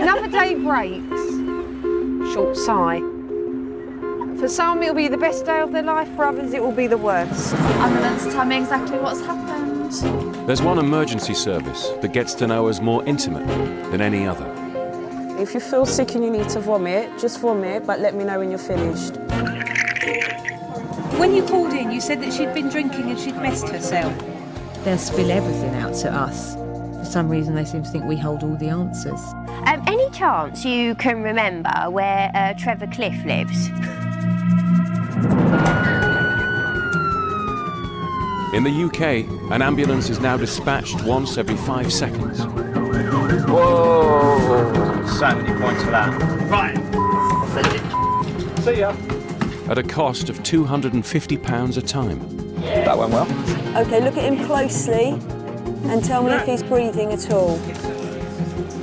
Another day breaks. Short sigh. For some, it'll be the best day of their life. For others, it will be the worst. Ambulance, tell me exactly what's happened. There's one emergency service that gets to know us more intimately than any other. If you feel sick and you need to vomit, just vomit, but let me know when you're finished. When you called in, you said that she'd been drinking and she'd messed herself. They'll spill everything out to us. For some reason, they seem to think we hold all the answers. Any chance you can remember where Trevor Cliff lives? In the UK, an ambulance is now dispatched once every 5 seconds. Whoa! So many points for that. Right. See ya. At a cost of £250 a time. That went well. OK, look at him closely and tell me if he's breathing at all.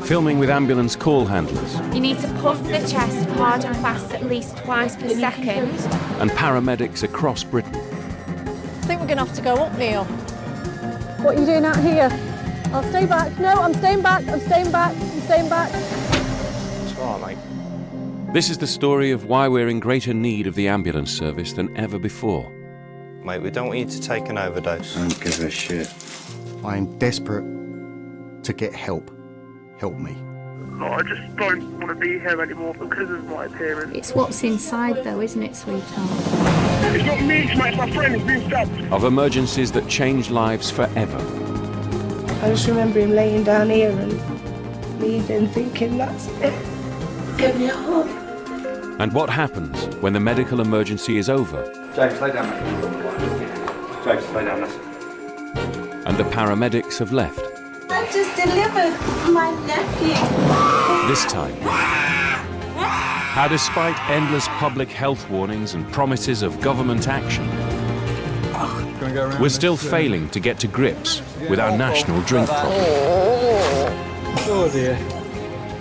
Filming with ambulance call handlers. You need to pump the chest hard and fast at least twice per second. And paramedics across Britain. I think we're going to have to go up, Neil. What are you doing out here? I'll stay back. No, I'm staying back. I'm staying back. I'm staying back. It's all right, mate. This is the story of why we're in greater need of the ambulance service than ever before. Mate, we don't want you to take an overdose. I don't give a shit. I'm desperate to get help. Help me. I just don't want to be here anymore because of my appearance. It's what's inside, though, isn't it, sweetheart? It's not me, it's my friend who's been stabbed. Of emergencies that change lives forever. I just remember him laying down here and me then thinking, that's it. Give me a hug. And what happens when the medical emergency is over? James, lay down, mate. James, lay down, that's it. And the paramedics have left. I just delivered my nephew. This time, how despite endless public health warnings and promises of government action, we're still failing to get to grips with our national drink problem. Oh dear.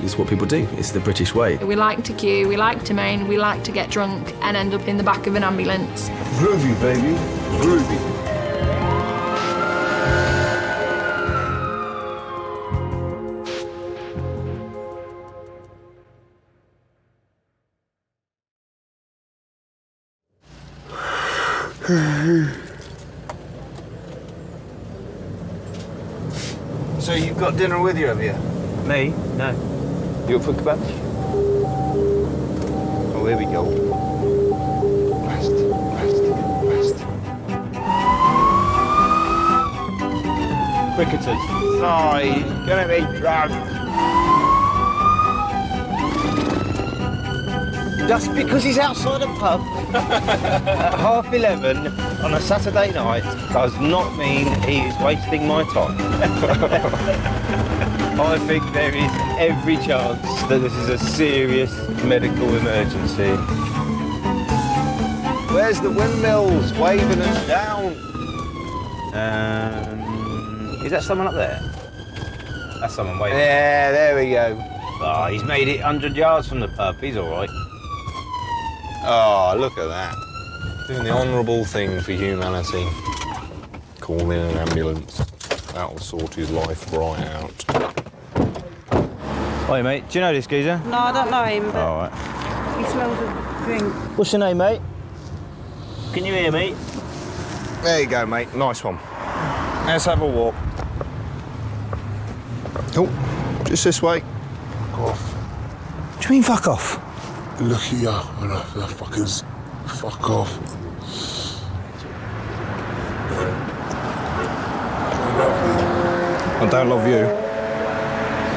It's what people do. It's the British way. We like to queue, we like to main, we like to get drunk and end up in the back of an ambulance. Groovy, baby. Groovy. So you've got dinner with you, have you? Me? No. You up for kebab? Oh, here we go. Rest, rest, rest. Cricketers. Sorry, gonna be drunk. Just because he's outside a pub at 11:30 on a Saturday night does not mean he is wasting my time. I think there is every chance that this is a serious medical emergency. Where's the windmills waving us down? Is that someone up there? That's someone waving. Yeah, there we go. Oh, he's made it 100 yards from the pub. He's all right. Oh, look at that. Doing the honourable thing for humanity. Call in an ambulance. That'll sort his life right out. Oi, mate, do you know this geezer? No, I don't know him, but All right. he smells of drink. What's your name, mate? Can you hear me? There you go, mate. Nice one. Let's have a walk. Oh, just this way. Fuck off. What do you mean, fuck off? Look at you when I fucking fuck off. I don't love you.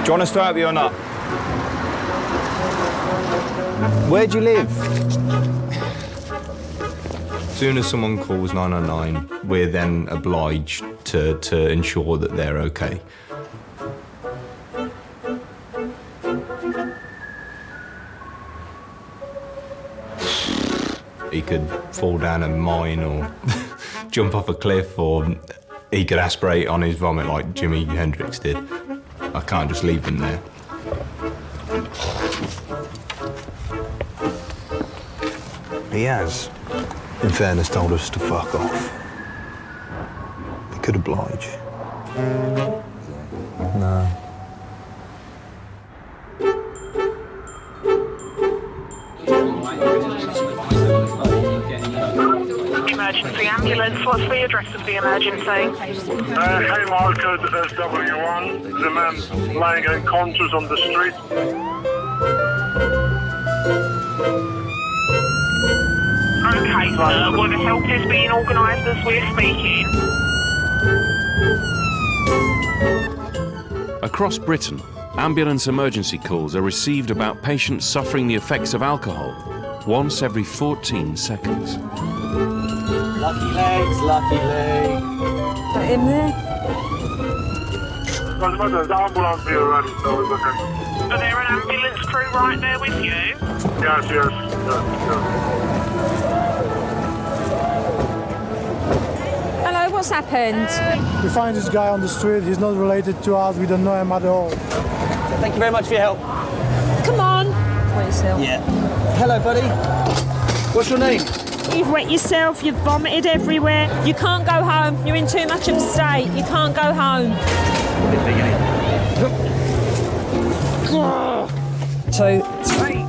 Do you want us to help you or not? Where do you live? As soon as someone calls 999, we're then obliged to ensure that they're okay. He could fall down a mine or jump off a cliff, or he could aspirate on his vomit like Jimi Hendrix did. I can't just leave him there. He has, in fairness, told us to fuck off. He could oblige. No. emergency ambulance. What's the address of the emergency? Haymarket SW1. The man's lying unconscious on the street. Okay, well, the help is being organised as we're speaking. Across Britain, ambulance emergency calls are received about patients suffering the effects of alcohol once every 14 seconds. Lucky legs, lucky legs. Put him there. There's an ambulance here already, so it's okay. Are there an ambulance crew right there with you? Yes. Hello, what's happened? We find this guy on the street. He's not related to us. We don't know him at all. Thank you very much for your help. Come on. Wait yourself. Yeah. Hello, buddy. What's your name? You've wet yourself, you've vomited everywhere. You can't go home. You're in too much of a state. You can't go home. Two, three.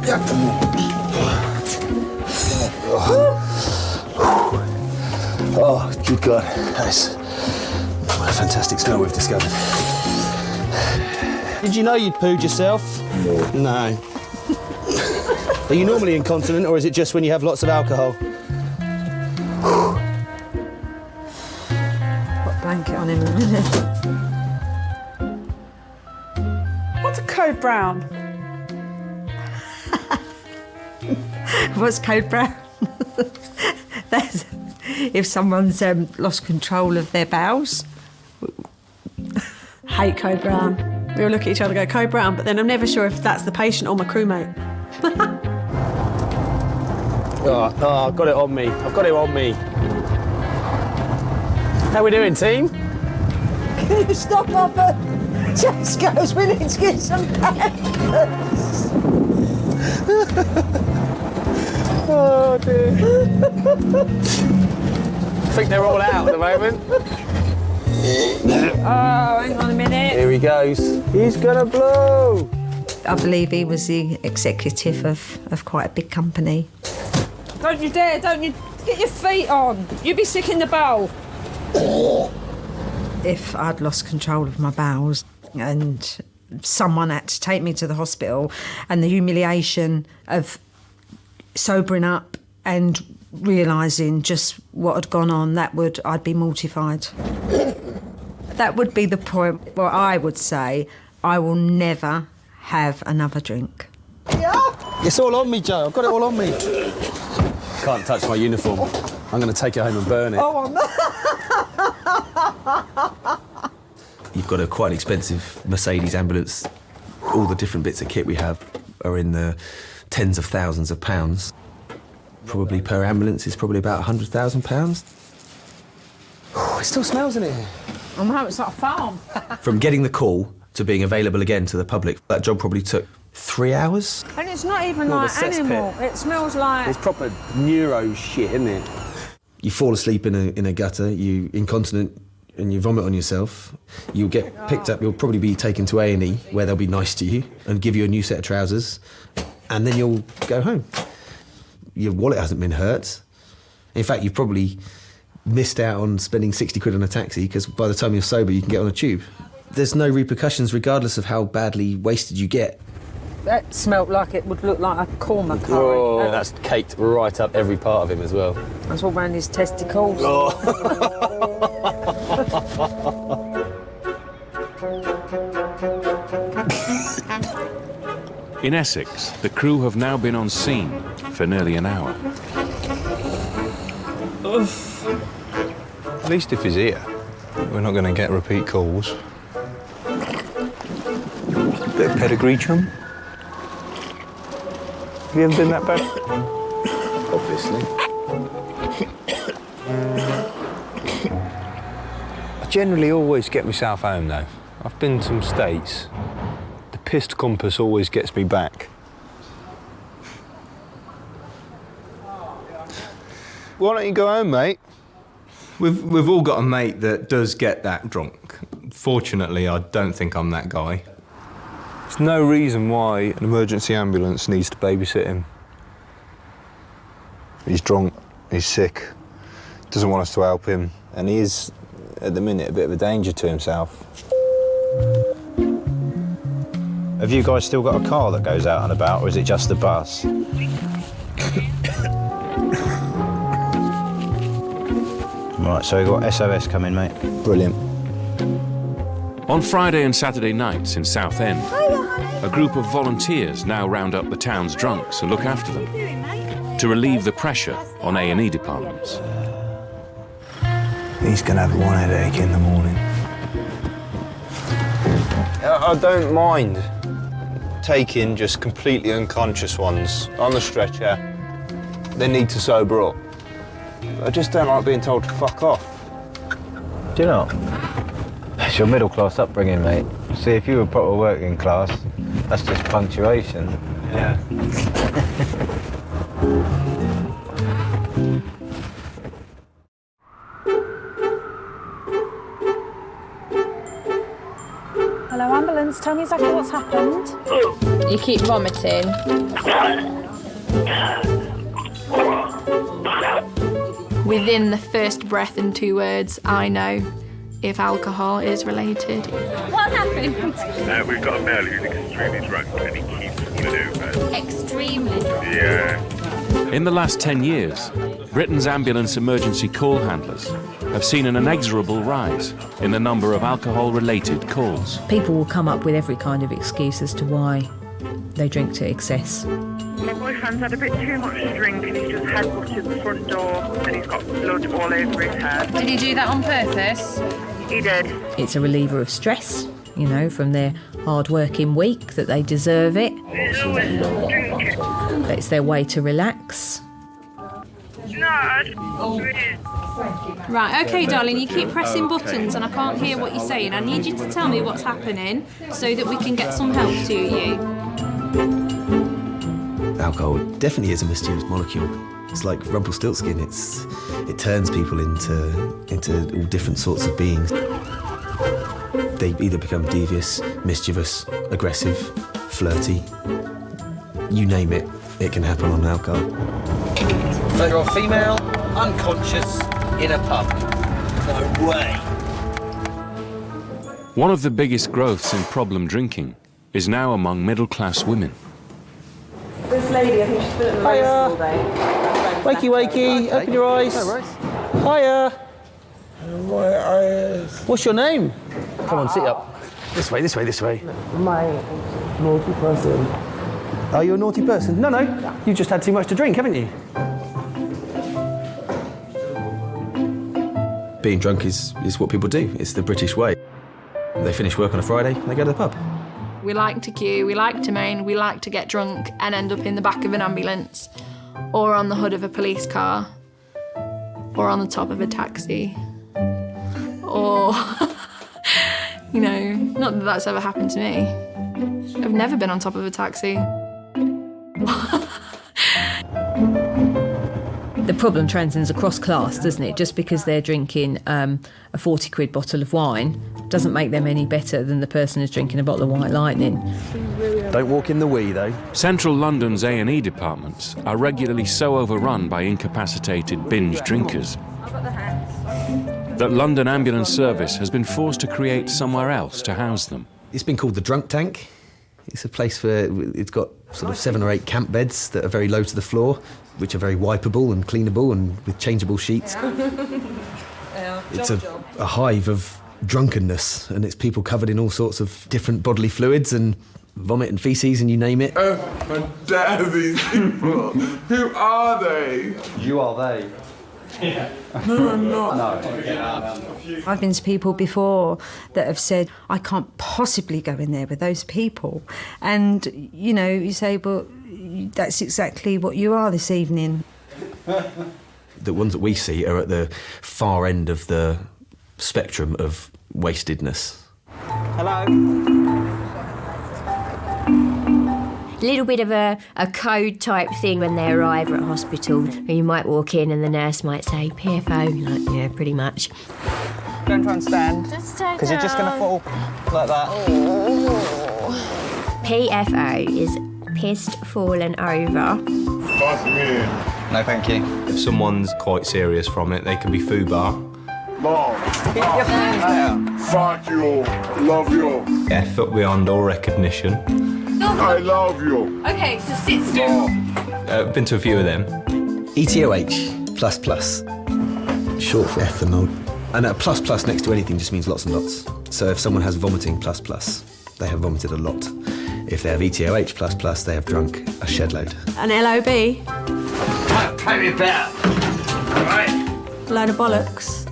Oh, good God. That's what a fantastic smell we've discovered. Did you know you'd pooed yourself? No. Are you normally incontinent, or is it just when you have lots of alcohol? Put a blanket on him in a minute. What's a code brown? What's code brown? That's if someone's lost control of their bowels. Hate code brown. We all look at each other and go, code brown, but then I'm never sure if that's the patient or my crewmate. Oh, I've got it on me. I've got it on me. How we doing, team? Can you stop off at Tesco's? We need to get some pampers. Oh, dear. I think they're all out at the moment. Oh, hang on a minute. Here he goes. He's gonna blow. I believe he was the executive of quite a big company. Don't you dare, don't you. Get your feet on. You'd be sick in the bowl. If I'd lost control of my bowels and someone had to take me to the hospital, and the humiliation of sobering up and realising just what had gone on, I'd be mortified. That would be the point where I would say I will never have another drink. It's all on me, Joe. I've got it all on me. Can't touch my uniform. I'm going to take it home and burn it. Oh, You've got a quite an expensive Mercedes ambulance. All the different bits of kit we have are in the tens of thousands of pounds. Probably per ambulance is probably about £100,000. Oh, it still smells in here. I'm home, it's like a farm. From getting the call to being available again to the public, that job probably took 3 hours. And it's not even More like of a animal. cesspit. It smells like... It's proper neuro shit, isn't it? You fall asleep in a gutter, you incontinent, and you vomit on yourself. You'll get picked up, you'll probably be taken to A&E, where they'll be nice to you and give you a new set of trousers, and then you'll go home. Your wallet hasn't been hurt. In fact, you've probably missed out on spending 60 quid on a taxi, because by the time you're sober, you can get on a tube. There's no repercussions regardless of how badly wasted you get. That smelled like it would look like a korma curry. Oh, that's caked right up every part of him as well. That's all around his testicles. Oh. In Essex, the crew have now been on scene for nearly an hour. At least if he's here, we're not going to get repeat calls. Bit of pedigree, chum. Have you ever been that bad? Obviously. I generally always get myself home, though. I've been to some states. The pissed compass always gets me back. Why don't you go home, mate? We've all got a mate that does get that drunk. Fortunately, I don't think I'm that guy. There's no reason why an emergency ambulance needs to babysit him. He's drunk, he's sick. doesn't want us to help him, and he is, at the minute, a bit of a danger to himself. Have you guys still got a car that goes out and about, or is it just the bus? Right, so we've got SOS coming, mate. Brilliant. On Friday and Saturday nights in Southend, a group of volunteers now round up the town's drunks and look after them to relieve the pressure on A&E departments. He's going to have one headache in the morning. I don't mind taking just completely unconscious ones on the stretcher. They need to sober up. I just don't like being told to fuck off. Do you not? It's your middle class upbringing, mate. See, if you were proper working class, that's just punctuation. Yeah. Hello, ambulance. Tell me exactly what's happened. You keep vomiting. Within the first breath and 2 words, I know if alcohol is related. What's happened? We've got a male who's extremely drunk and he keeps falling over. Extremely drunk? Yeah. In the last 10 years, Britain's ambulance emergency call handlers have seen an inexorable rise in the number of alcohol-related calls. People will come up with every kind of excuse as to why they drink to excess. My boyfriend's had a bit too much to drink and he's just headbutted the front door and he's got blood all over his head. Did he do that on purpose? He did. It's a reliever of stress, you know, from their hard-working week, that they deserve it. It's their way to relax. Right, OK, darling, you keep pressing buttons and I can't hear what you're saying. I need you to tell me what's happening so that we can get some help to you. Alcohol definitely is a mischievous molecule. It's like Rumpelstiltskin. It turns people into all different sorts of beings. They either become devious, mischievous, aggressive, flirty. You name it, it can happen on alcohol. Murder of female, unconscious, in a pub. No way. One of the biggest growths in problem drinking is now among middle-class women. This lady, I think she's been at the race all day. Wakey, wakey, open your eyes. Hiya. My eyes. What's your name? Come on, sit up. This way, this way, this way. My naughty person. Are you a naughty person? No, no. You've just had too much to drink, haven't you? Being drunk is what people do. It's the British way. They finish work on a Friday, they go to the pub. We like to queue, we like to main, we like to get drunk and end up in the back of an ambulance, or on the hood of a police car, or on the top of a taxi, or, you know, not that that's ever happened to me. I've never been on top of a taxi. The problem transcends across class, doesn't it? Just because they're drinking a 40 quid bottle of wine doesn't make them any better than the person who's drinking a bottle of White Lightning. Don't walk in the wee, though. Central London's A&E departments are regularly so overrun by incapacitated binge drinkers that London Ambulance Service has been forced to create somewhere else to house them. It's been called the Drunk Tank. It's a place where it's got sort of 7 or 8 camp beds that are very low to the floor, which are very wipeable and cleanable and with changeable sheets. It's a hive of drunkenness, and it's people covered in all sorts of different bodily fluids and vomit and faeces and you name it. Oh, how dare these people? Who are they? You are they. Yeah. No, I'm not. No. I've been to people before that have said, I can't possibly go in there with those people. And, you know, you say, well, that's exactly what you are this evening. The ones that we see are at the far end of the spectrum of wastedness. Hello. A little bit of a code type thing when they arrive at a hospital. You might walk in and the nurse might say, PFO, like, yeah, pretty much. Don't try and stand. Just stay because you're just going to fall like that. PFO is pissed, fallen over. Fuck me. No, thank you. If someone's quite serious from it, they can be FUBAR. Mom. Fuck you. Love you. F up beyond all recognition. I love you. Okay, so sit still. Been to a few of them. ETOH, plus plus. Short for ethanol. And a plus plus next to anything just means lots and lots. So if someone has vomiting plus plus, they have vomited a lot. If they have ETOH plus plus, they have drunk a shed load. An LOB? Play me better. Right. Load of bollocks.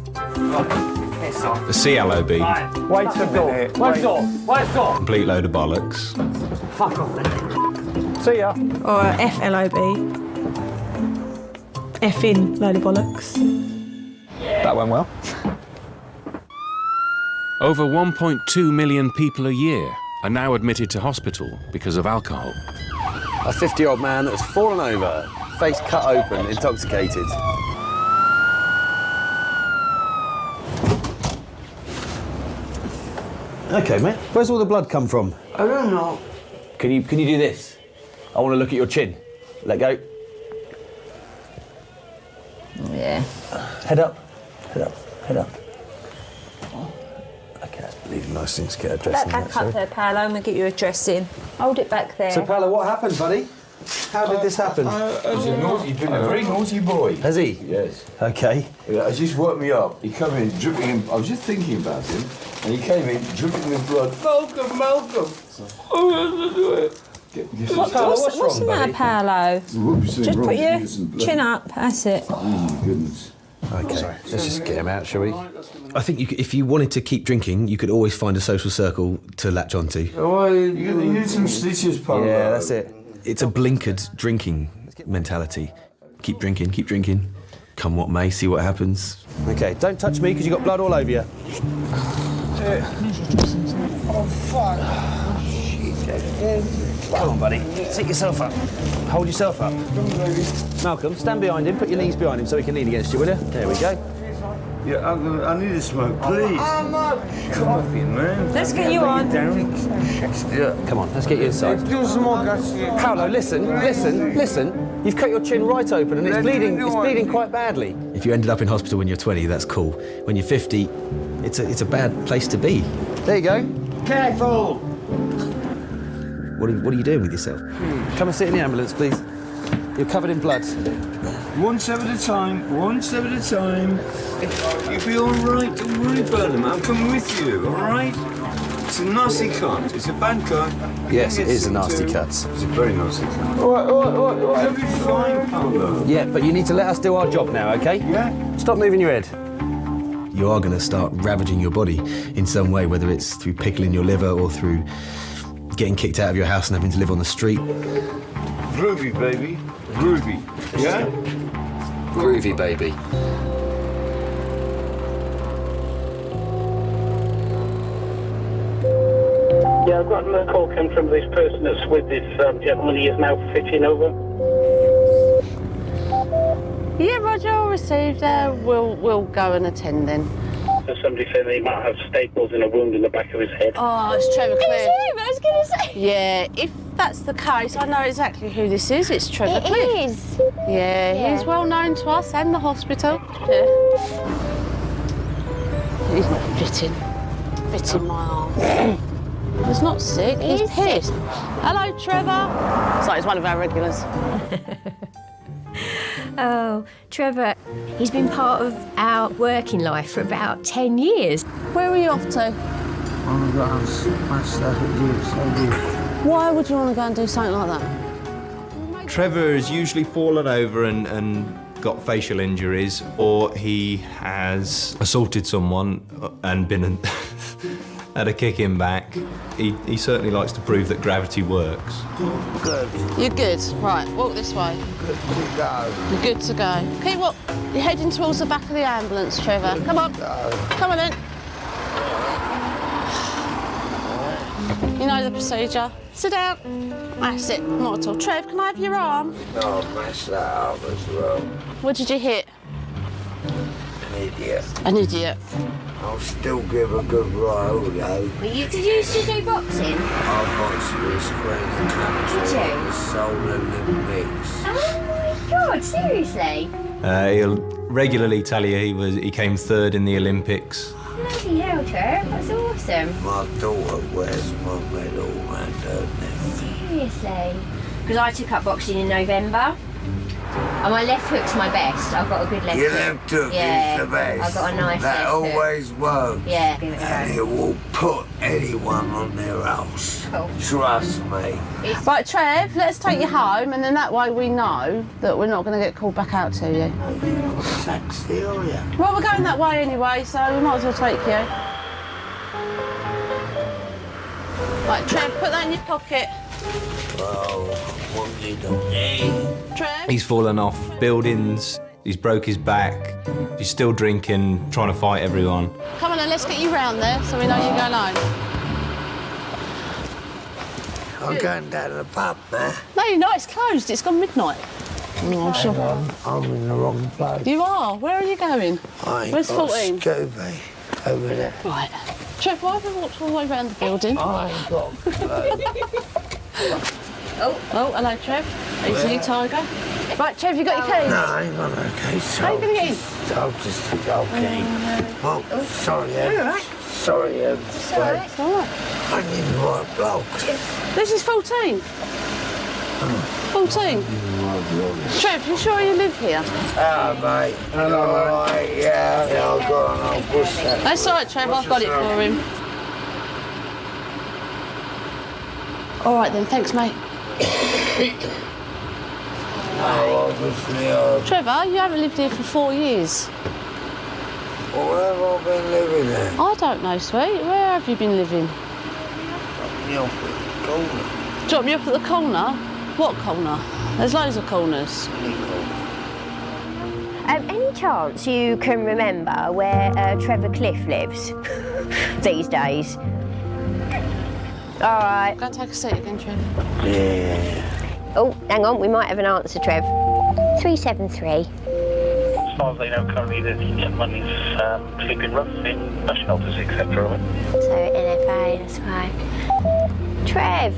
The CLOB. Wait a minute. Wait door. Complete load of bollocks. Fuck off then. See ya. Or a FLOB. F-in, load of bollocks. That went well. Over 1.2 million people a year are now admitted to hospital because of alcohol. A 50-year-old man that has fallen over, face cut open, intoxicated. Okay, mate. Where's all the blood come from? I don't know. Can you do this? I want to look at your chin. Let go. Yeah. Head up. Head up. Head up. Okay, that's bleeding nice things to get a dressing. Back up there, Paolo, and we'll get you a dressing. Hold it back there. So, Paolo, what happened, buddy? How did this happen? He's a naughty, been a very naughty boy. Has he? Yes. Okay. Yeah, it just woke me up. He came in dripping in. I was just thinking about him, and he came in dripping with blood. Malcolm, Malcolm. Oh, to do it. What's the matter, Paolo? Just put your chin up. That's it. Oh my goodness. Okay, let's just get him out, shall we? I think if you wanted to keep drinking, you could always find a social circle to latch onto. Oh, you need some stitches, Paolo. Yeah, that's it. It's a blinkered drinking mentality. Keep drinking, keep drinking. Come what may, see what happens. Okay, don't touch me because you've got blood all over you. Oh, fuck. Come on, buddy. Take yourself up. Hold yourself up. Malcolm, stand behind him. Put your knees behind him so he can lean against you, will you? There we go. Yeah, I need a smoke, please. Coffee, man. Let's get you on. Yeah. Come on, let's get you inside. Do some more, guys. Paolo, listen. You've cut your chin right open and it's bleeding quite badly. If you ended up in hospital when you're 20, that's cool. When you're 50, it's a bad place to be. There you go. Careful. What are you doing with yourself? Come and sit in the ambulance, please. You're covered in blood. One step at a time, one step at a time. You'll be all right, don't worry about him. I'll come with you, all right? It's a nasty cut. It's a bad cut. Yes, it is a nasty cut. It's a very nasty cut. You'll be fine, Paolo. Yeah, but you need to let us do our job now, okay? Yeah? Stop moving your head. You are going to start ravaging your body in some way, whether it's through pickling your liver or through getting kicked out of your house and having to live on the street. Groovy, baby. Groovy. Yeah? Groovy, baby. Yeah, I've got a call come from this person that's with this gentleman. He is now fitting over. Yeah, Roger, I'll receive that. We'll go and attend then. So somebody said he might have staples in a wound in the back of his head. Oh, it's Trevor Cliff. I was going to say. Yeah, if that's the case, I know exactly who this is. It's Trevor Cliff. It is. Yeah, he's well known to us and the hospital. Yeah. He's not fitting my arm. He's not sick, he's pissed. Hello, Trevor. So he's one of our regulars. Oh, Trevor, he's been part of our working life for about 10 years. Where are you off to? I'm going to smash that with you, Why would you want to go and do something like that? Trevor has usually fallen over and got facial injuries, or he has assaulted someone and been had a kick him back. He certainly likes to prove that gravity works. Good. You're good. Right, walk this way. Good to go. You're good to go. Keep what? You're heading towards the back of the ambulance, Trevor. Come on. Come on then. You know the procedure. Sit down. That's it. Not at all. Trev, can I have your arm? No, mash that up as well. What did you hit? An idiot. An idiot. I'll still give a good row, though. Did you used to do boxing? I boxed with screen and country. Did you? The Soul Olympics. Oh my God, seriously? He'll regularly tell you he came third in the Olympics. Bloody hell, Trev, that's awesome. My daughter wears my medal around her neck. Seriously? Because I took up boxing in November. And my left hook's my best. I've got a good left Your hook. left hook Yeah, is the best. I've got a nice that left hook. always works. Yeah, give it a and go. it will put anyone on their ass. Cool. Trust me. Right, Trev, let's take you home, and then that way we know that we're not going to get called back out to you. You're not a taxi, are you? Well, we're going that way anyway, so we might as well take you. Right, Trev, put that in your pocket. Well, what have you done? Trev? He's fallen off buildings, he's broke his back, he's still drinking, trying to fight everyone. Come on then, let's get you round there so we know you're going home. I'm going down to the pub, man. No, you're not, it's closed, it's gone midnight. Oh, I'm sure. I'm in the wrong place. You are? Where are you going? I ain't Where's got 14? Scooby over there. Right. Trev, why have we walked all the way around the building? I ain't got Oh, hello, Trev. Easy, Tiger. Right, Trev, you got your keys? No, I ain't got no keys. How are you going to get in? I'll just okay. Oh, sorry, Em. All right. Sorry, Em. It's all right. It's all right. I need the right block. This is 14. 14. Trev, you sure you live here? Ah, mate. All right, yeah, I've got an old bush there. That's all right, Trev. I've got it for him. All right then, thanks, mate. Oh, obviously, Trevor, you haven't lived here for 4 years. well, where have I been living there? I don't know, sweet. Where have you been living? You know, the corner. Drop me off at the corner? What corner? There's loads of corners. Any chance you can remember where Trevor Cliff lives these days? All right. Go and take a seat again, Trev. Yeah. Oh, hang on, we might have an answer, Trev. 373. As far as they know, currently the gentleman is sleeping rough in bus shelters, etc. So NFA, that's right. Trev.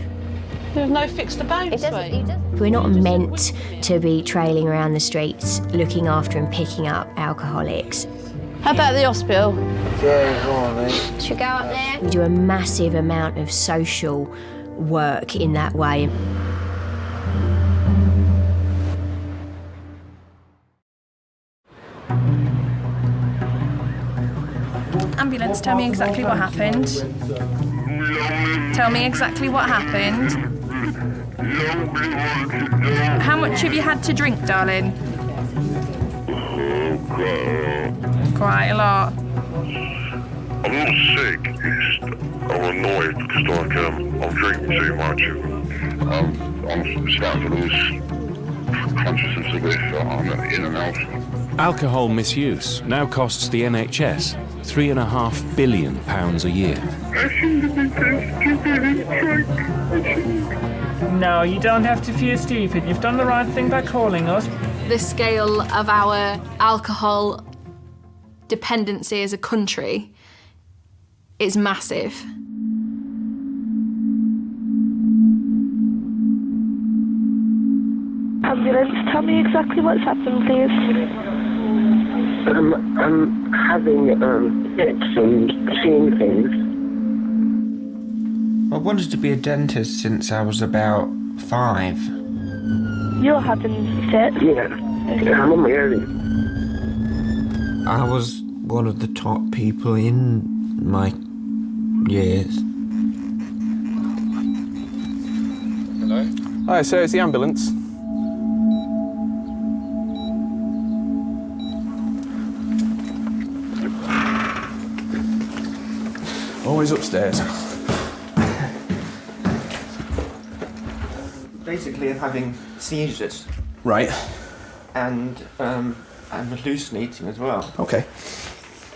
There's no fixed abode, sweet. We're not meant to be trailing around the streets looking after and picking up alcoholics. How about the hospital? Yeah, go on then. Should we go up there? We do a massive amount of social work in that way. Ambulance, tell me exactly what happened. Tell me exactly what happened. How much have you had to drink, darling? Quite a lot. I'm not sick, it's, I'm annoyed because like, I'm drinking too much. I'm starting to lose consciousness of it, so I'm in and out. Alcohol misuse now costs the NHS £3.5 billion a year. I shouldn't have been so stupid. No, you don't have to feel stupid. You've done the right thing by calling us. The scale of our alcohol dependency as a country is massive. Ambulance, tell me exactly what's happened, please. I'm having fits and seeing things. I wanted to be a dentist since I was about 5. You're having fits? Yeah, I'm on my own. I was one of the top people in my years. Hello? Hi, sir, it's the ambulance. Always upstairs. Basically, I'm having seizures. Right. And I'm hallucinating as well. Okay.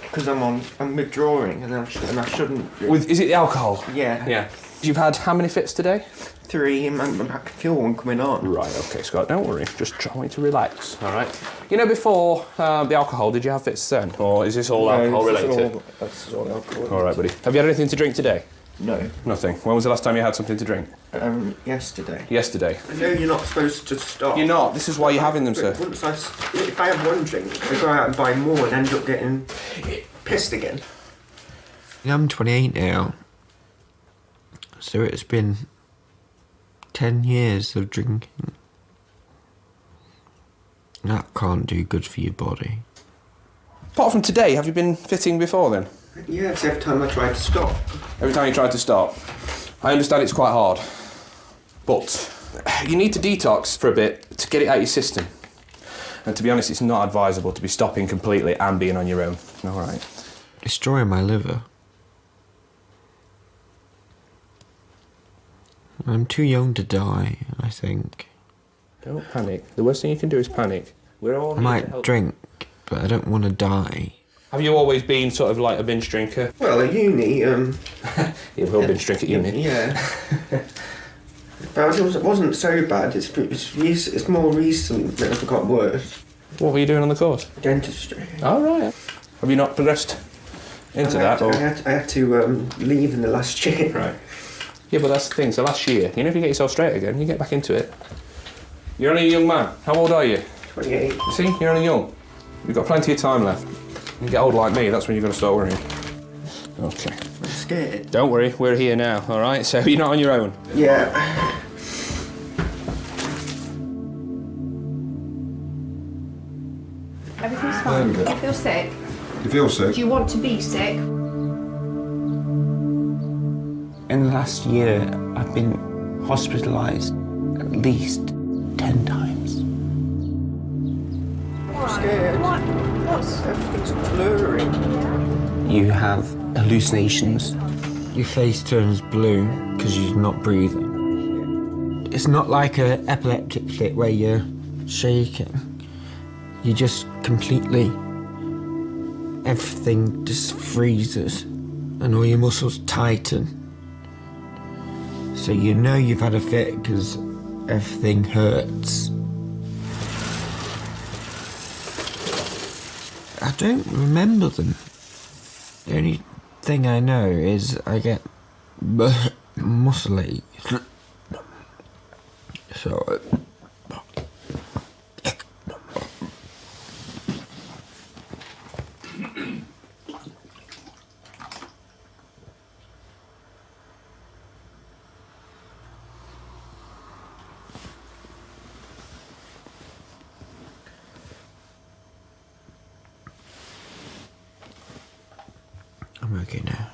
Because I'm withdrawing and I shouldn't. Is it the alcohol? Yeah. Yeah. You've had how many fits today? 3, and I can feel one coming on. Right, okay, Scott, don't worry. Just try to relax, all right? You know, before the alcohol, did you have fits then? Or is this all alcohol related? That's all alcohol. All right, buddy. Have you had anything to drink today? No. Nothing. When was the last time you had something to drink? Yesterday. Yesterday. I know you're not supposed to stop. You're not. This is why you're having them, sir. If I have one drink, I go out and buy more and end up getting pissed again. I'm 28 now, so it's been 10 years of drinking. That can't do good for your body. Apart from today, have you been fitting before then? Yeah, it's every time I try to stop. Every time you tried to stop. I understand it's quite hard, but you need to detox for a bit to get it out of your system. And to be honest, it's not advisable to be stopping completely and being on your own. All right. Destroying my liver. I'm too young to die, I think. Don't panic. The worst thing you can do is panic. We're all I might drink, but I don't want to die. Have you always been sort of like a binge drinker? Well, at uni, You've all binge drink at uni. Yeah. But it wasn't so bad. It's more recent that it got worse. What were you doing on the course? Dentistry. Oh, right. Have you not progressed into that? I had to leave in the last year. Right. Yeah, but that's the thing. So last year, if you get yourself straight again, you get back into it. You're only a young man. How old are you? 28. You see, you're only young. You've got plenty of time left. You get old like me, that's when you're going to start worrying. Okay. I'm scared. Don't worry, we're here now, all right? So you're not on your own. Yeah. Everything's fine. Do you feel sick? You feel sick? Do you want to be sick? In the last year, I've been hospitalised at least 10 times. I'm scared. Everything's blurry. You have hallucinations. Your face turns blue because you're not breathing. It's not like an epileptic fit where you're shaking. You just completely... everything just freezes and all your muscles tighten. So you know you've had a fit because everything hurts. I don't remember them. The only thing I know is I get muscle aches. So... I'm okay now.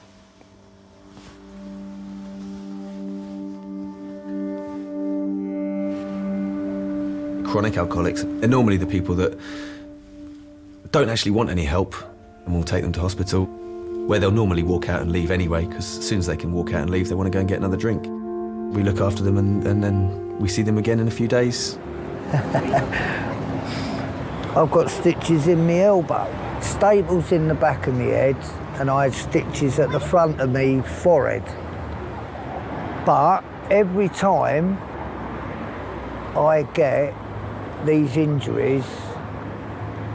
Chronic alcoholics are normally the people that don't actually want any help, and we'll take them to hospital, where they'll normally walk out and leave anyway, because as soon as they can walk out and leave, they want to go and get another drink. We look after them and then we see them again in a few days. I've got stitches in my elbow, staples in the back of my head, and I had stitches at the front of me forehead. But every time I get these injuries,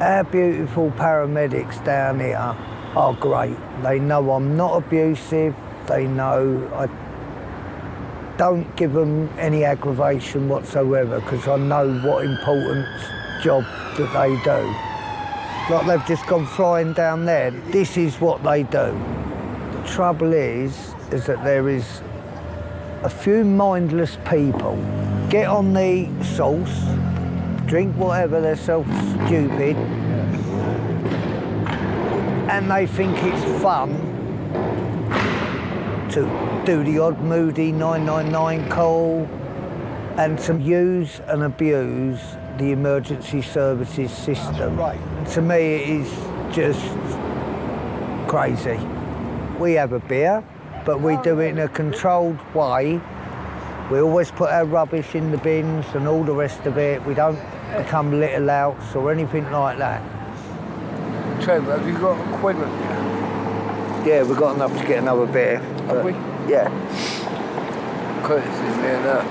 our beautiful paramedics down here are great. They know I'm not abusive, they know I don't give them any aggravation whatsoever, because I know what important job that they do. Like they've just gone flying down there. This is what they do. The trouble is that there is a few mindless people get on the sauce, drink whatever, they're self-stupid, and they think it's fun to do the odd moody 999 call and to use and abuse the emergency services system. To me, it is just crazy. We have a beer, but we do it in a controlled way. We always put our rubbish in the bins and all the rest of it. We don't become little outs or anything like that. Trevor, have you got equipment? Yeah, we've got enough to get another beer. Have we? Yeah. Courtesy near that.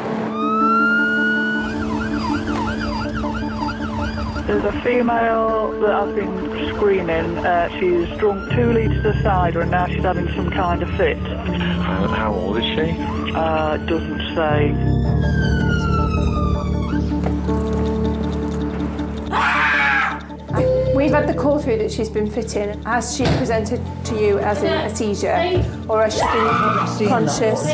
There's a female that I've been screening. She's drunk 2 litres of cider and now she's having some kind of fit. How old is she? Doesn't say. We've had the call through that she's been fitting. Has she presented to you as in a seizure, or has she been conscious?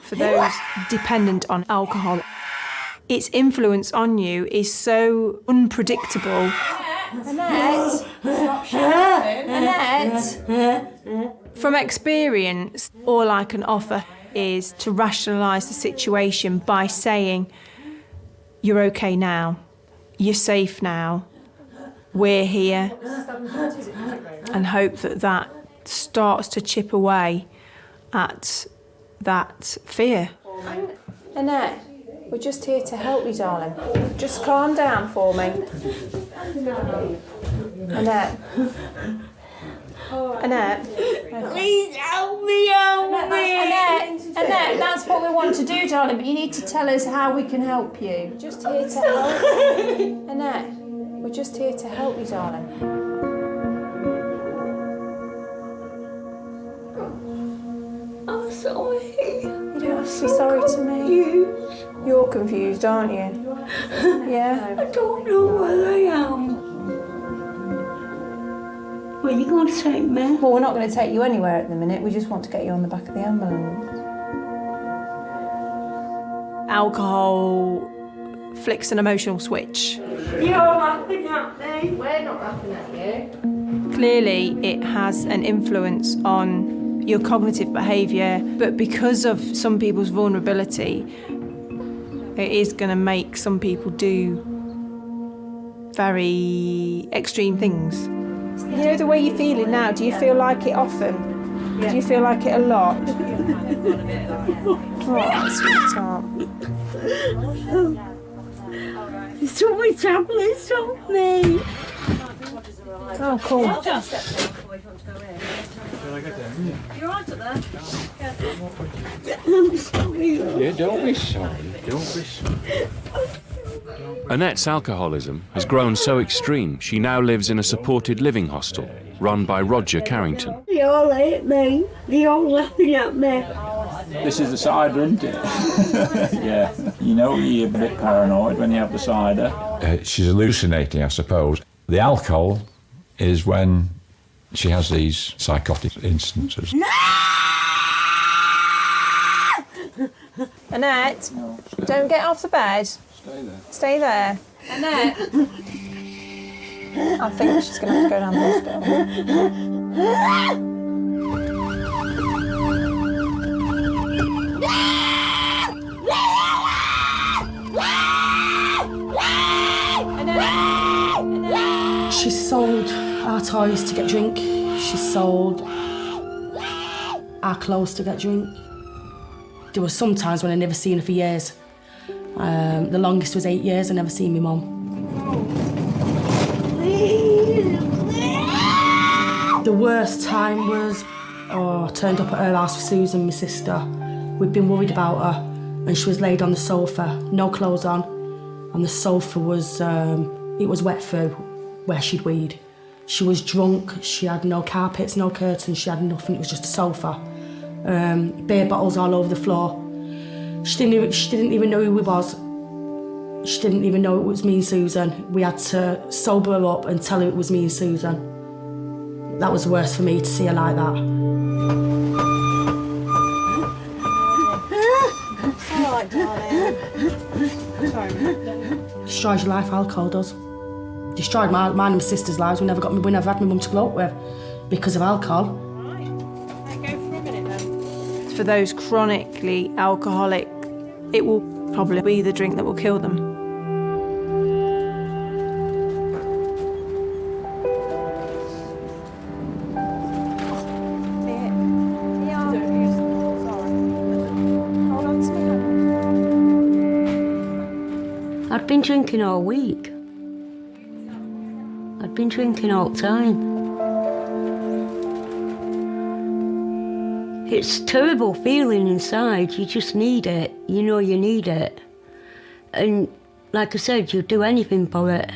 For those dependent on alcohol, its influence on you is so unpredictable. Annette! Stop shouting. Annette! From experience, all I can offer is to rationalise the situation by saying, you're okay now, you're safe now, we're here, and hope that that starts to chip away at that fear. Annette, we're just here to help you, darling. Just calm down for me. Annette. Annette. Please help me, Annette, that's what we want to do, darling, but you need to tell us how we can help you. Just here to help you. Annette, we're just here to help you, darling. I'm sorry. You don't have to be sorry to me. You're confused, aren't you? Yeah? I don't know where I am. Where are you going to take me? Well, we're not going to take you anywhere at the minute. We just want to get you on the back of the ambulance. Alcohol flicks an emotional switch. You're laughing at me. We're not laughing at you. Clearly, it has an influence on your cognitive behaviour, but because of some people's vulnerability, it is going to make some people do very extreme things. You know the way you're feeling now, do you feel like it often? Do you feel like it a lot? Oh, sweetheart. So many tablets, help me. Oh, cool. You're right up there. I'm sorry. Yeah, don't be sorry. Don't be sorry. Annette's alcoholism has grown so extreme she now lives in a supported living hostel run by Roger Carrington. They all hate me. They all laughing at me. This is the cider, isn't it? Yeah. You know you're a bit paranoid when you have the cider. She's hallucinating, I suppose. The alcohol is when she has these psychotic instances. Annette, don't get off the bed. Stay there. Stay there. Annette. I think she's going to have to go down the hospital. She sold our toys to get drink. She sold our clothes to get drink. There were some times when I never seen her for years. The longest was 8 years. I never seen my mum. The worst time was, I turned up at her house with Susan, my sister. We'd been worried about her, and she was laid on the sofa, no clothes on, and the sofa was, it was wet through where she'd weed. She was drunk, she had no carpets, no curtains, she had nothing, it was just a sofa. Beer bottles all over the floor. She didn't even know who we was. She didn't even know it was me and Susan. We had to sober her up and tell her it was me and Susan. That was worse for me to see her like that. All right, darling. Sorry. Destroys your life, alcohol does. Destroyed mine and my sister's lives. We never had my mum to grow up with because of alcohol. For those chronically alcoholic, it will probably be the drink that will kill them. I I'd been drinking all week. I'd been drinking all the time. It's a terrible feeling inside. You just need it. You know you need it. And like I said, you'd do anything for it.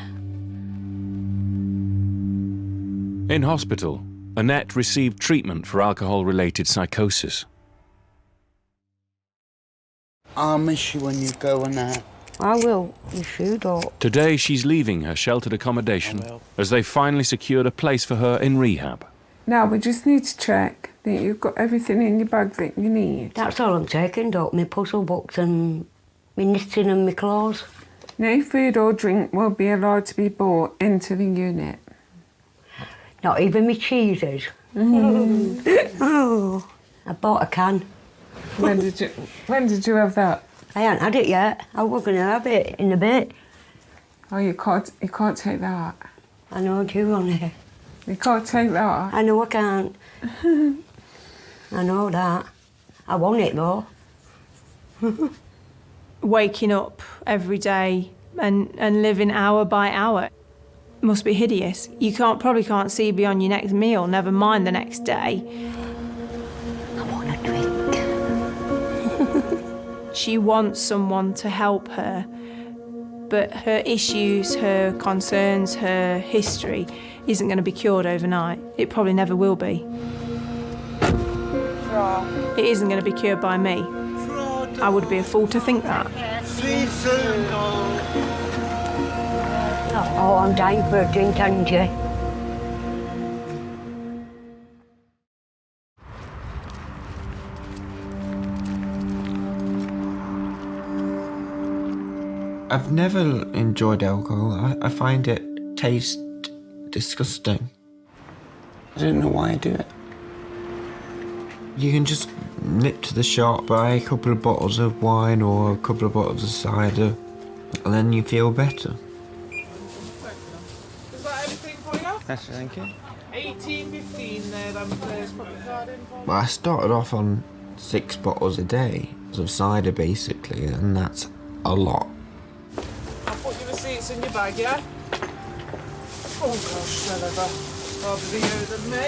In hospital, Annette received treatment for alcohol-related psychosis. I'll miss you when you go and that. I will, if you don't. Today she's leaving her sheltered accommodation as they finally secured a place for her in rehab. Now we just need to check that you've got everything in your bag that you need. That's all I'm taking, Doc. My puzzle books and my knitting and my clothes. No food or drink will be allowed to be brought into the unit. Not even my cheeses. Oh, I bought a can. When did you have that? I haven't had it yet. I was going to have it in a bit. Oh, you can't take that. I know, do on it. You can't take that. I know I can't. I know that. I want it though. Waking up every day and living hour by hour must be hideous. You probably can't see beyond your next meal, never mind the next day. I want a drink. She wants someone to help her, but her issues, her concerns, her history isn't going to be cured overnight. It probably never will be. It isn't going to be cured by me. I would be a fool to think that. Oh, I'm dying for a drink, Angie. I've never enjoyed alcohol. I find it taste disgusting. I don't know why I do it. You can just nip to the shop, buy a couple of bottles of wine or a couple of bottles of cider, and then you feel better. Is that everything for you? Yes, thank you. 18.15 there, then please put the card in for me. Well, I started off on 6 bottles a day of cider, basically, and that's a lot. I'll put your receipts in your bag, yeah? Oh gosh, whatever. Rather be you than me.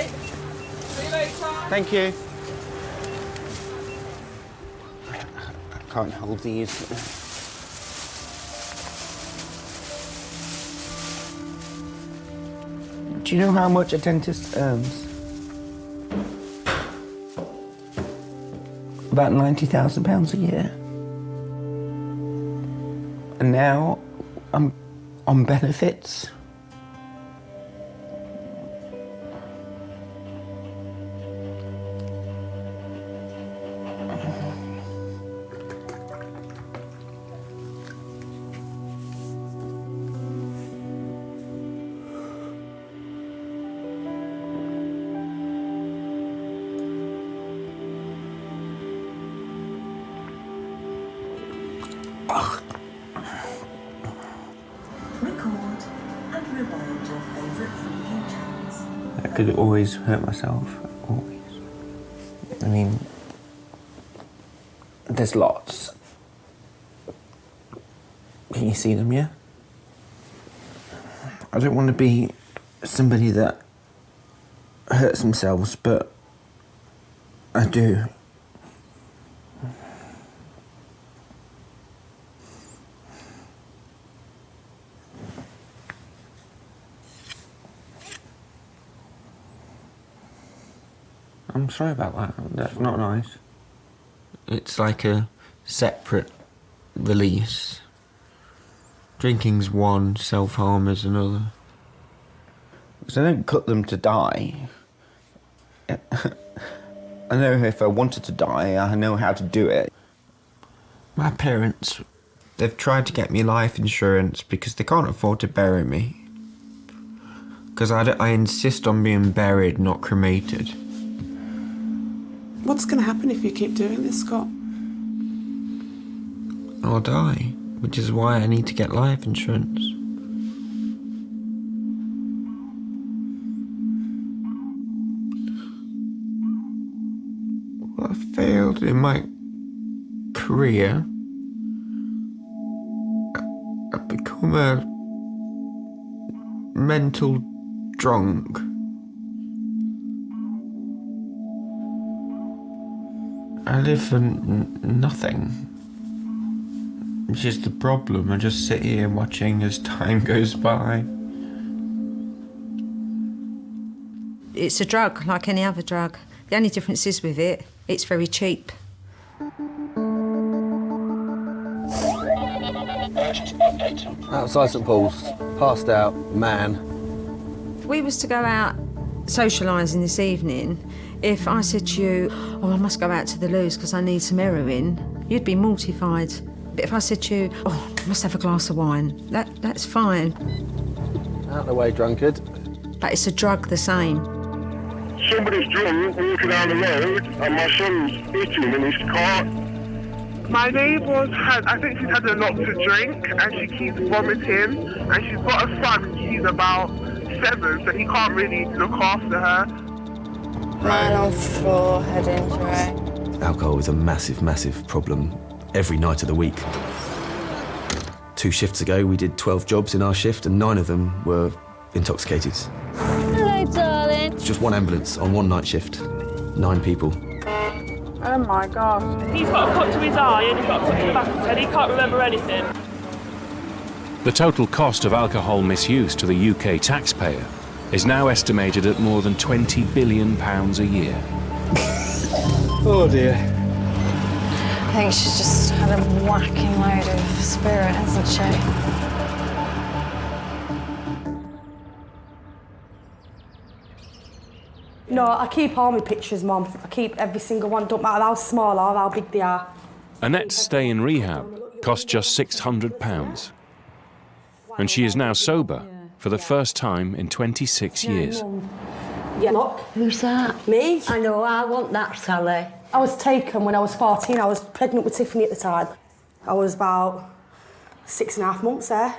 See you later. Thank you. I can't hold these. Do you know how much a dentist earns? About £90,000 a year. And now I'm on benefits. Record and rewind your favourite video channels. I could always hurt myself, always. I mean, there's lots. Can you see them, yeah? I don't want to be somebody that hurts themselves, but I do. I'm sorry about that. That's not nice. It's like a separate release. Drinking's one, self-harm is another. Because I don't cut them to die. I know if I wanted to die, I know how to do it. My parents, they've tried to get me life insurance because they can't afford to bury me. Because I insist on being buried, not cremated. What's going to happen if you keep doing this, Scott? I'll die, which is why I need to get life insurance. Well, I failed in my career. I've become a mental drunk. I live for nothing. It's just the problem. I just sit here watching as time goes by. It's a drug, like any other drug. The only difference is with it, it's very cheap. Outside St Paul's, passed out, man. If we was to go out socialising this evening, if I said to you, oh, I must go out to the loos because I need some heroin, you'd be mortified. But if I said to you, oh, I must have a glass of wine, that's fine. Out the way, drunkard. But it's a drug the same. Somebody's drunk walking down the road and my son's hitting in his car. My neighbour's I think she's had a lot to drink and she keeps vomiting, and she's got a son, he's about 7, so he can't really look after her. Man on floor, head injury. Alcohol is a massive, massive problem every night of the week. 2 shifts ago, we did 12 jobs in our shift and 9 of them were intoxicated. Hello, darling. It's just 1 ambulance on 1 night shift. 9 people. Oh my God. He's got a cut to his eye and he's got a cut to the back of his head. He can't remember anything. The total cost of alcohol misuse to the UK taxpayer is now estimated at more than £20 billion a year. Oh dear. I think she's just had a whacking load of spirit, hasn't she? No, I keep all my pictures, Mum. I keep every single one, don't matter how small or how big they are. Annette's stay in rehab cost just £600. And she is now sober for the first time in 26 years. Yeah, look. Who's that? Me. I know, I want that, Sally. I was taken when I was 14. I was pregnant with Tiffany at the time. I was about 6.5 months there.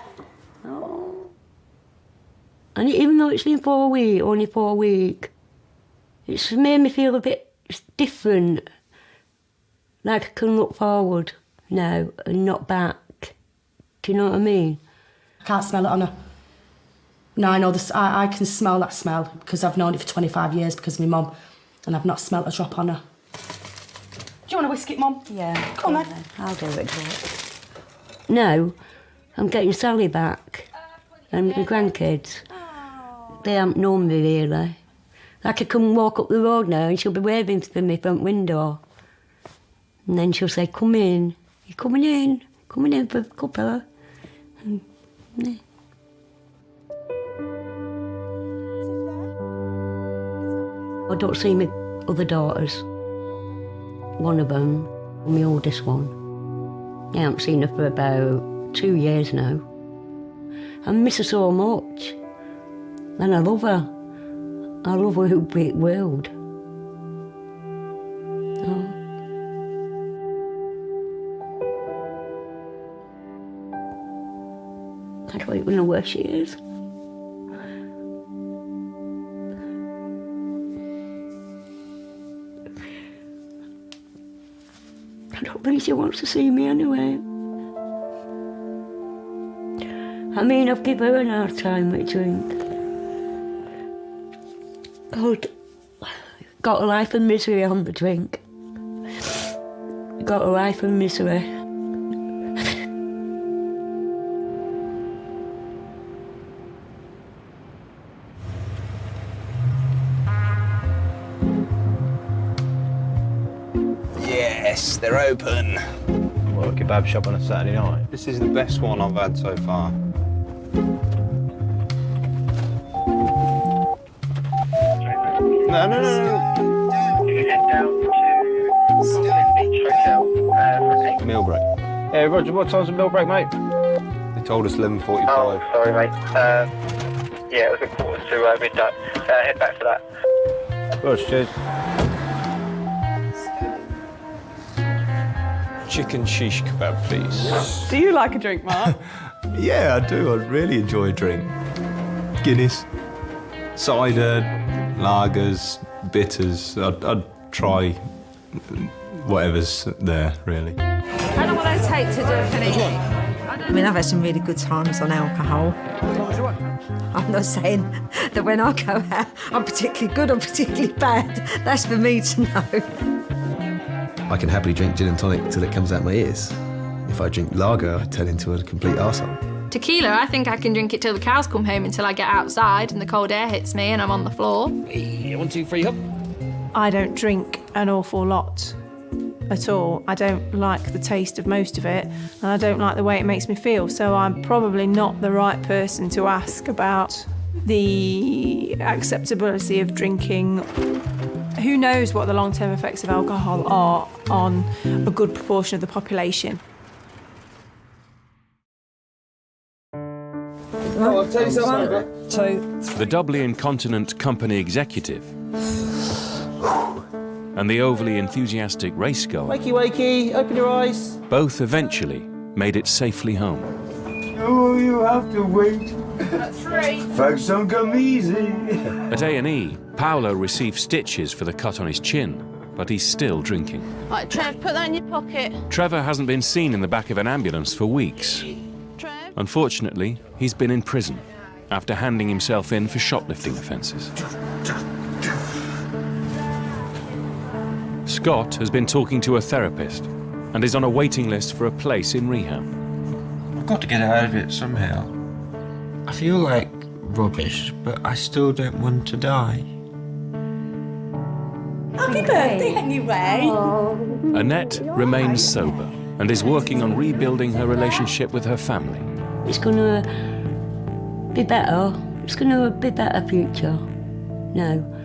Oh. And even though it's been 4 weeks, only 4 weeks, it's made me feel a bit different. Like I can look forward now and not back. Do you know what I mean? I can't smell it on her. No, I know this. I can smell that smell because I've known it for 25 years because of my mum, and I've not smelt a drop on her. Do you want a whiskey, Mum? Yeah. Come on then. I'll do it. No, I'm getting Sally back and my grandkids. They haven't known me really. Like I can walk up the road now and she'll be waving from my front window. And then she'll say, come in. You coming in? Coming in for a cuppa? And, yeah. I don't see my other daughters. One of them, my oldest one. I haven't seen her for about 2 years now. I miss her so much. And I love her. I love her who big world. Oh. I don't even know where she is. I don't think she wants to see me anyway. I mean, I've given her a hard time with drink. Got a life of misery on the drink. Got a life of misery. Yes, they're open. What, a kebab shop on a Saturday night? This is the best one I've had so far. No. You head down to meal break. Hey, Roger, what time's the meal break, mate? They told us 11:45. Oh, sorry, mate. Yeah, it was 1:45 to midnight. Head back for that. Roger, cheers. Chicken shish kebab, please. Do you like a drink, Mark? Yeah, I do. I really enjoy a drink. Guinness, cider, lagers, bitters. I'd try whatever's there, really. How long will they take to do a finish? I mean, I've had some really good times on alcohol. I'm not saying that when I go out, I'm particularly good or particularly bad. That's for me to know. I can happily drink gin and tonic till it comes out my ears. If I drink lager, I turn into a complete arsehole. Tequila, I think I can drink it till the cows come home until I get outside and the cold air hits me and I'm on the floor. 1, 2, 3, hop. I don't drink an awful lot at all. I don't like the taste of most of it, and I don't like the way it makes me feel, so I'm probably not the right person to ask about the acceptability of drinking. Who knows what the long-term effects of alcohol are on a good proportion of the population. I'll tell you something. The doubly incontinent company executive and the overly enthusiastic race goer Wakey, wakey, open your eyes. both eventually made it safely home. Oh, you have to wait. That's right. Folks don't come easy. At A&E, Paolo received stitches for the cut on his chin, but he's still drinking. Right, Trev, put that in your pocket. Trevor hasn't been seen in the back of an ambulance for weeks. Unfortunately, he's been in prison after handing himself in for shoplifting offences. Scott has been talking to a therapist and is on a waiting list for a place in rehab. I've got to get out of it somehow. I feel like rubbish, but I still don't want to die. Happy birthday, anyway. Annette remains sober and is working on rebuilding her relationship with her family. It's gonna be better. It's gonna be a better future. No.